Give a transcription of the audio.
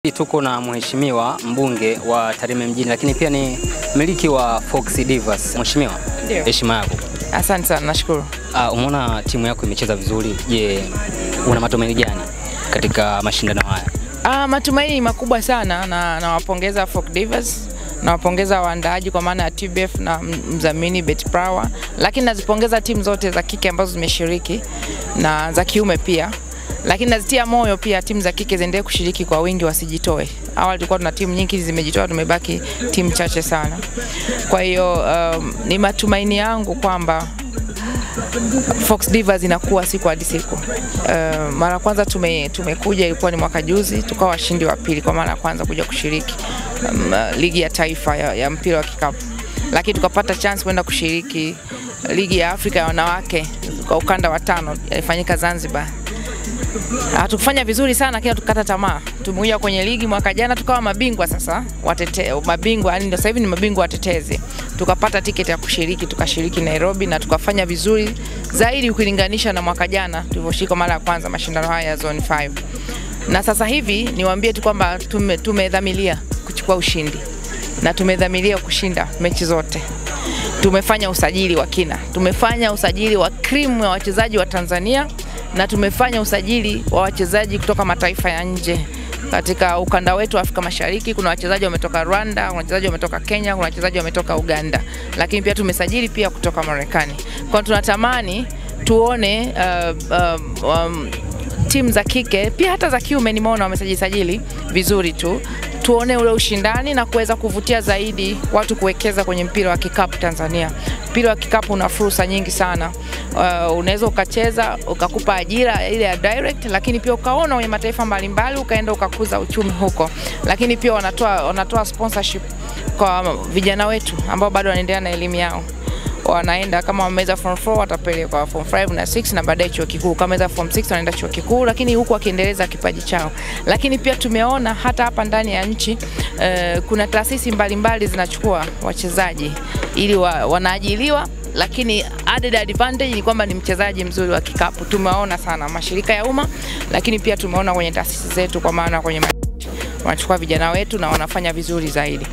Tuko na mheshimiwa mbunge wa Tarime mjini, lakini pia ni mmiliki wa Fox Divas. Mheshimiwa, heshima yako. Asante sana, nashukuru. Umeona timu yako imecheza vizuri. Je, una matumaini gani katika mashindano haya? Matumaini makubwa sana na nawapongeza Fox Divas. Nawapongeza waandaaji kwa maana ya TBF na mdhamini Betpower, lakini nazipongeza timu zote za kike ambazo zimeshiriki na za kiume pia. Lakini nazitia moyo pia timu za kike ziendelee kushiriki kwa wingi, wasijitoe. Awali tulikuwa tuna timu nyingi zimejitoa, tumebaki timu chache sana. Kwa hiyo ni matumaini yangu kwamba Fox Divas inakuwa siku hadi siku. Mara kwanza tumekuja ilikuwa ni mwaka juzi, tukawa washindi wa pili kwa mara ya kwanza kuja kushiriki ligi ya taifa ya mpira wa kikapu. Lakini tukapata chance kwenda kushiriki ligi ya Afrika ya wanawake kwa ukanda wa 5 ilifanyika Zanzibar. Hatukufanya vizuri sana, lakini tukakata tamaa. Tumekuja kwenye ligi mwaka jana tukawa mabingwa sasa, mabingwa yani sasa hivi ni mabingwa watetezi. Tukapata tiketi ya kushiriki, tukashiriki Nairobi na tukafanya vizuri zaidi ukilinganisha na mwaka jana tulivyoshika mara ya kwanza mashindano haya ya Zone 5. Na sasa hivi niwaambie tu kwamba tumedhamiria kuchukua ushindi na tumedhamiria kushinda mechi zote. Tumefanya usajili wa kina, tumefanya usajili wa cream wa wachezaji wa Tanzania na tumefanya usajili wa wachezaji kutoka mataifa ya nje. Katika ukanda wetu wa Afrika Mashariki kuna wachezaji wametoka Rwanda, kuna wachezaji wametoka Kenya, kuna wachezaji wametoka Uganda, lakini pia tumesajili pia kutoka Marekani. Kwa tunatamani tuone timu za kike pia hata za kiume nimeona wamesajili vizuri tu. Tuone ule ushindani na kuweza kuvutia zaidi watu kuwekeza kwenye mpira wa kikapu Tanzania. Mpira wa kikapu una fursa nyingi sana. Unaweza ukacheza ukakupa ajira ile ya direct, lakini pia ukaona kwenye mataifa mbalimbali ukaenda ukakuza uchumi huko. Lakini pia wanatoa sponsorship kwa vijana wetu ambao bado wanaendelea na elimu yao. Wanaenda kama wameweza form 4 watapelekwa form 5 na 6 na baadaye chuo kikuu. Kama wameweza form 6 wanaenda chuo kikuu, lakini huku wakiendeleza kipaji chao. Lakini pia tumeona hata hapa ndani ya nchi kuna taasisi mbalimbali zinachukua wachezaji ili wanaajiliwa, lakini added advantage ni kwamba ni mchezaji mzuri wa kikapu. Tumeona sana mashirika ya umma, lakini pia tumeona kwenye taasisi zetu kwa maana kwenye wanachukua vijana wetu na wanafanya vizuri zaidi.